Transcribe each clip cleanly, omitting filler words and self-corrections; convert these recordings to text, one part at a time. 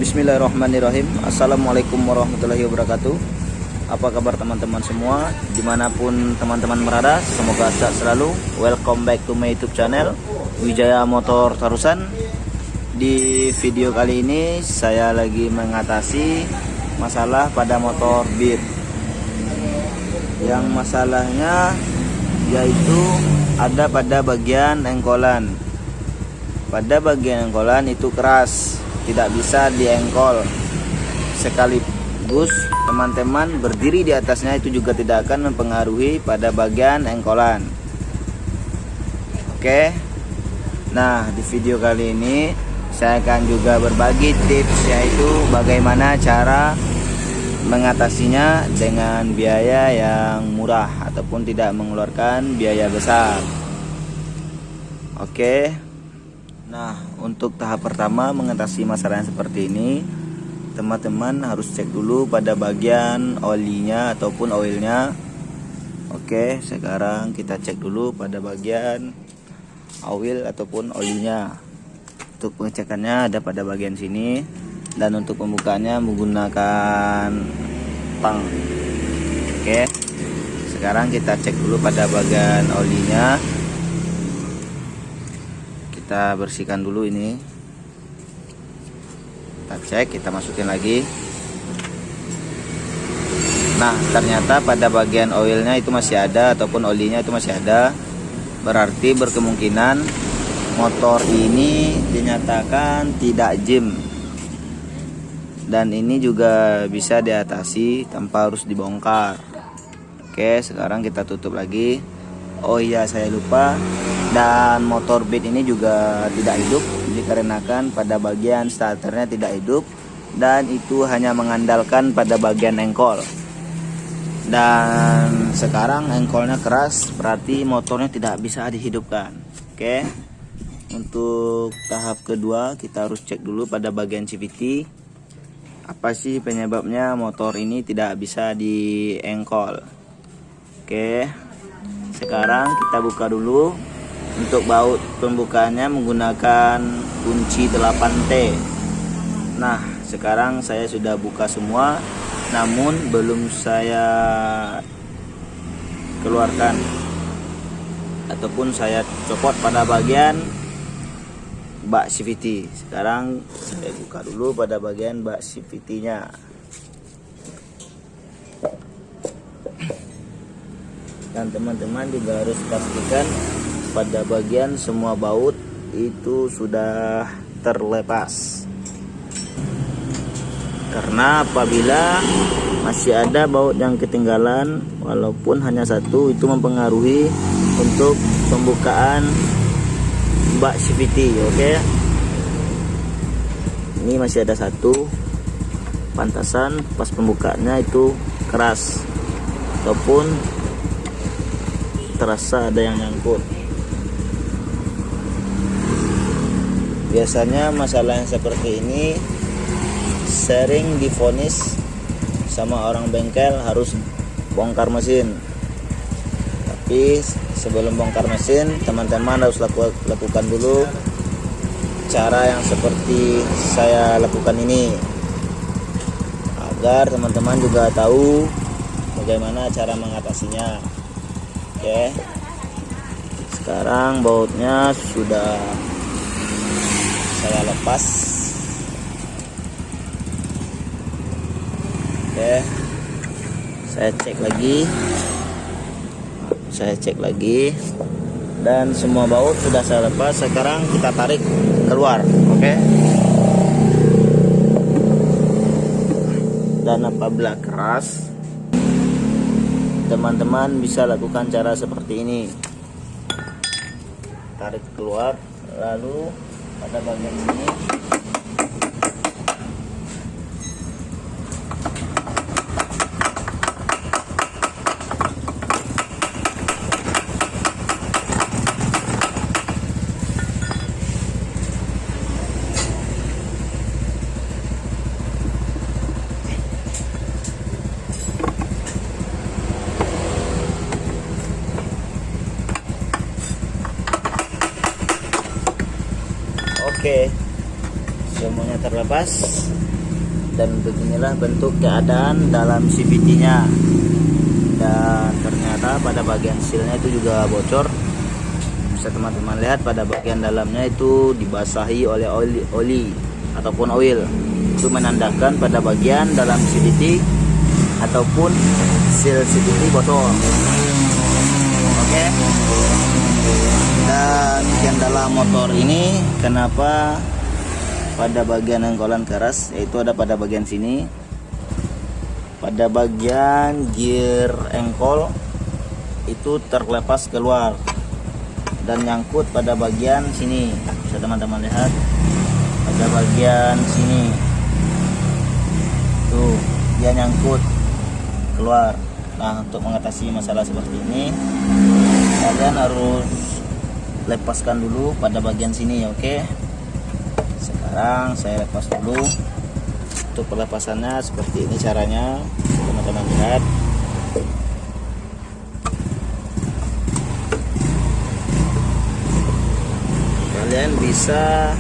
Bismillahirrahmanirrahim. Assalamualaikum warahmatullahi wabarakatuh. Apa kabar teman-teman semua, dimanapun teman-teman berada, semoga sehat selalu. Welcome back to my YouTube channel Wijaya Motor Tarusan. Di video kali ini saya lagi mengatasi masalah pada motor Beat. Yang masalahnya yaitu ada pada bagian engkolan. Pada bagian engkolan itu keras, tidak bisa diengkol. Sekaligus teman-teman berdiri di atasnya itu juga tidak akan mempengaruhi pada bagian engkolan. Oke. Nah, di video kali ini saya akan juga berbagi tips, yaitu bagaimana cara mengatasinya dengan biaya yang murah ataupun tidak mengeluarkan biaya besar. Oke. Nah, untuk tahap pertama mengatasi masalah yang seperti ini, teman-teman harus cek dulu pada bagian olinya ataupun oilnya. Oke, sekarang kita cek dulu pada bagian oil ataupun olinya. Untuk pengecekannya ada pada bagian sini, dan untuk pembukaannya menggunakan tang. Oke, sekarang kita cek dulu pada bagian olinya. Kita bersihkan dulu ini, kita cek, kita masukin lagi. Nah, ternyata pada bagian oilnya itu masih ada ataupun olinya itu masih ada. Berarti berkemungkinan motor ini dinyatakan tidak jim, dan ini juga bisa diatasi tanpa harus dibongkar. Oke, sekarang kita tutup lagi. Oh iya, saya lupa, dan motor Beat ini juga tidak hidup dikarenakan pada bagian starternya tidak hidup, dan itu hanya mengandalkan pada bagian engkol. Dan sekarang engkolnya keras, berarti motornya tidak bisa dihidupkan. Oke. Untuk tahap kedua kita harus cek dulu pada bagian CVT. Apa sih penyebabnya motor ini tidak bisa diengkol? Oke. Sekarang kita buka dulu. Untuk baut pembukaannya menggunakan kunci 8T. Nah, sekarang saya sudah buka semua, namun belum saya keluarkan ataupun saya copot pada bagian bak CVT. Sekarang saya buka dulu pada bagian bak CVT-nya. Dan teman-teman juga harus pastikan pada bagian semua baut itu sudah terlepas. Karena apabila masih ada baut yang ketinggalan walaupun hanya satu, itu mempengaruhi untuk pembukaan bak CVT. Oke. Ini masih ada satu, pantasan pas pembukaannya itu keras ataupun terasa ada yang nyangkut. Biasanya masalah yang seperti ini sering divonis sama orang bengkel harus bongkar mesin. Tapi sebelum bongkar mesin, teman-teman harus lakukan dulu cara yang seperti saya lakukan ini, agar teman-teman juga tahu bagaimana cara mengatasinya. Oke, sekarang bautnya sudah saya lepas. Oke, saya cek lagi, dan semua baut sudah saya lepas. Sekarang kita tarik keluar. Oke, dan apabila keras, teman-teman bisa lakukan cara seperti ini. Tarik keluar, lalu pada bagian sini Oke, semuanya terlepas. dan beginilah bentuk keadaan dalam CVT-nya. Dan ternyata pada bagian sealnya itu juga bocor. Bisa teman-teman lihat pada bagian dalamnya itu dibasahi oleh oli ataupun oil. Itu menandakan pada bagian dalam CVT ataupun seal CVT bocor. Oke. Dan bagian dalam motor ini kenapa pada bagian engkolan keras, yaitu ada pada bagian sini, pada bagian gear engkol itu terlepas keluar dan nyangkut pada bagian sini. Bisa teman-teman lihat pada bagian sini tuh, dia nyangkut keluar. Nah, untuk mengatasi masalah seperti ini kalian harus lepaskan dulu pada bagian sini ya. Oke, sekarang saya lepas dulu. Untuk pelepasannya seperti ini caranya, teman-teman lihat. Kalian bisa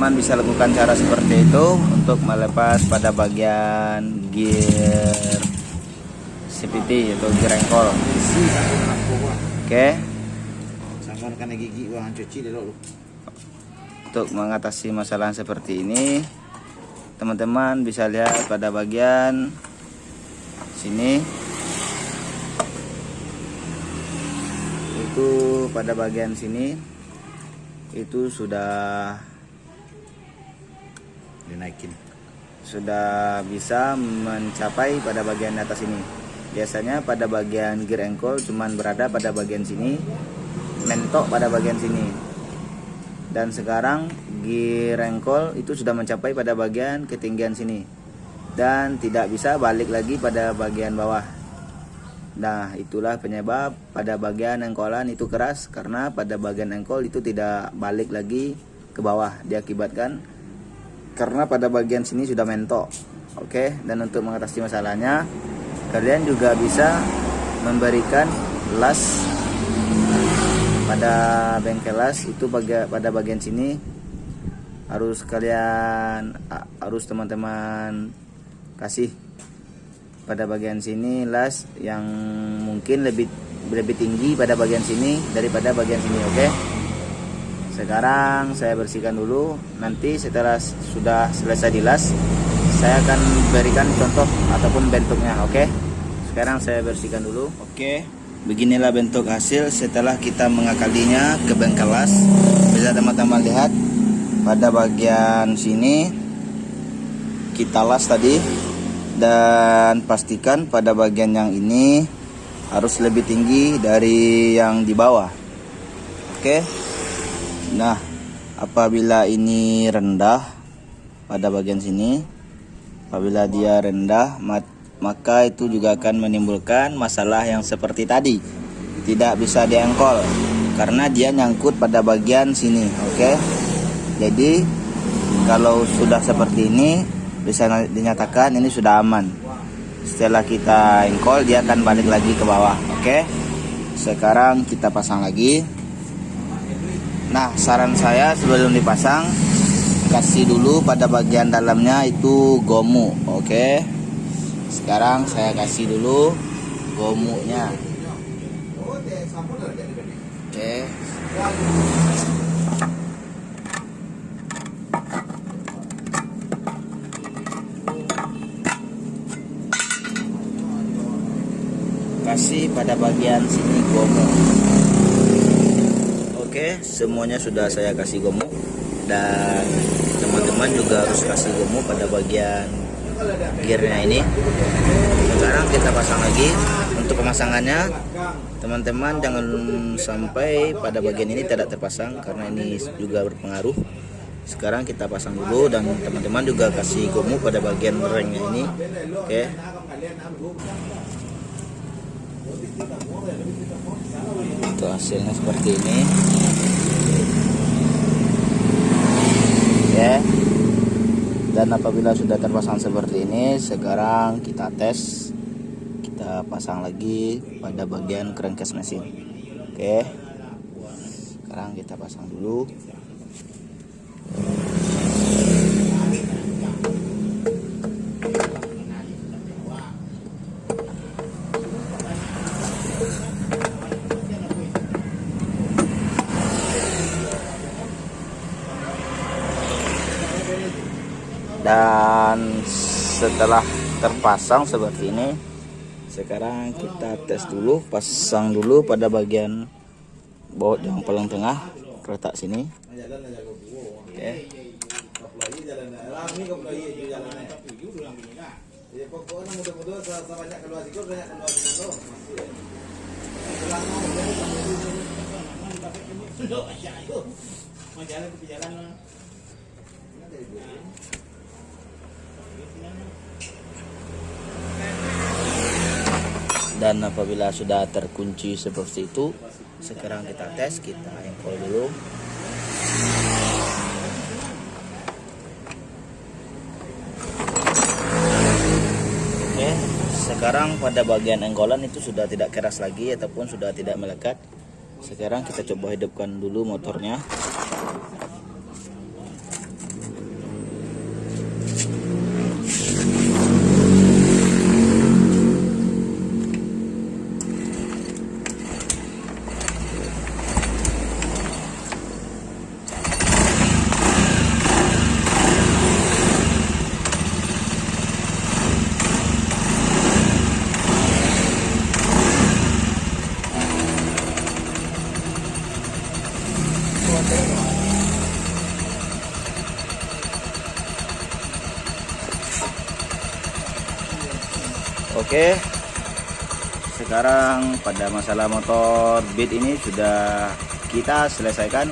teman-teman bisa lakukan cara seperti itu untuk melepas pada bagian gear CVT atau gear engkol. Untuk mengatasi masalah seperti ini, teman-teman bisa lihat pada bagian sini. Itu pada bagian sini itu sudah dinaikin, sudah bisa mencapai pada bagian atas ini. Biasanya pada bagian gear engkol cuman berada pada bagian sini, mentok pada bagian sini. Dan sekarang gear engkol itu sudah mencapai pada bagian ketinggian sini dan tidak bisa balik lagi pada bagian bawah. Nah, itulah penyebab pada bagian engkolan itu keras, karena pada bagian engkol itu tidak balik lagi ke bawah, diakibatkan karena pada bagian sini sudah mentok. Oke, dan untuk mengatasi masalahnya, kalian juga bisa memberikan las pada bengkel las itu pada bagian sini. Harus teman-teman kasih pada bagian sini las yang mungkin lebih tinggi pada bagian sini daripada bagian sini. Oke. Sekarang saya bersihkan dulu. Nanti setelah sudah selesai dilas, saya akan berikan contoh ataupun bentuknya. Oke. Sekarang saya bersihkan dulu. Oke. Beginilah bentuk hasil setelah kita mengakalinya ke bengkel las. Bisa teman-teman lihat pada bagian sini kita las tadi, dan pastikan pada bagian yang ini harus lebih tinggi dari yang di bawah. Oke. Nah, apabila ini rendah pada bagian sini, apabila dia rendah, maka itu juga akan menimbulkan masalah yang seperti tadi. Tidak bisa diengkol karena dia nyangkut pada bagian sini. Oke. Jadi kalau sudah seperti ini, bisa dinyatakan ini sudah aman. Setelah kita engkol, dia akan balik lagi ke bawah. Oke. Sekarang kita pasang lagi. Nah, saran saya sebelum dipasang, kasih dulu pada bagian dalamnya itu gomu. Oke. Sekarang saya kasih dulu gomunya. Oke. Kasih pada bagian sini gomu. Oke, semuanya sudah saya kasih gomu, dan teman-teman juga harus kasih gomu pada bagian gearnya ini. Sekarang kita pasang lagi. Untuk pemasangannya, teman-teman jangan sampai pada bagian ini tidak terpasang karena ini juga berpengaruh. Sekarang kita pasang dulu, dan teman-teman juga kasih gomu pada bagian ringnya ini. Oke. Itu hasilnya seperti ini. Ya. Dan apabila sudah terpasang seperti ini, sekarang kita kita pasang lagi pada bagian crankcase mesin. Oke, sekarang kita pasang dulu. Dan setelah terpasang seperti ini, sekarang kita tes dulu, pasang dulu pada bagian baut yang paling tengah, letak sini. Oke. Dan apabila sudah terkunci seperti itu, sekarang kita tes, kita engkol dulu. Oke, sekarang pada bagian engkolan itu sudah tidak keras lagi ataupun sudah tidak melekat. Sekarang kita coba hidupkan dulu motornya. Oke, sekarang pada masalah motor Beat ini sudah kita selesaikan.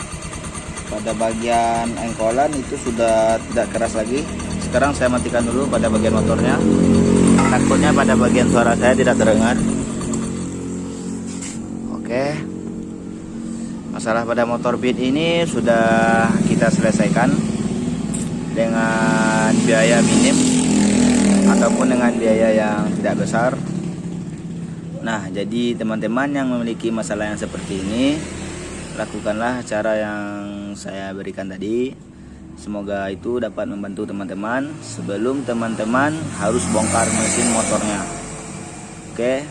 Pada bagian engkolan itu sudah tidak keras lagi. Sekarang saya matikan dulu pada bagian motornya, takutnya pada bagian suara saya tidak terdengar. Oke, masalah pada motor Beat ini sudah kita selesaikan dengan biaya minim ataupun dengan biaya yang tidak besar. Nah, jadi teman-teman yang memiliki masalah yang seperti ini, lakukanlah cara yang saya berikan tadi. Semoga itu dapat membantu teman-teman sebelum teman-teman harus bongkar mesin motornya. Oke.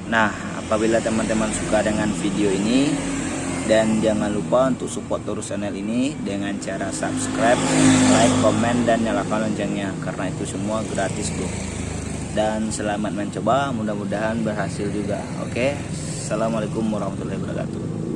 Nah, apabila teman-teman suka dengan video ini, dan jangan lupa untuk support terus channel ini dengan cara subscribe, like, komen, dan nyalakan loncengnya, karena itu semua gratis bro. Dan selamat mencoba, mudah-mudahan berhasil juga. Oke, assalamualaikum warahmatullahi wabarakatuh.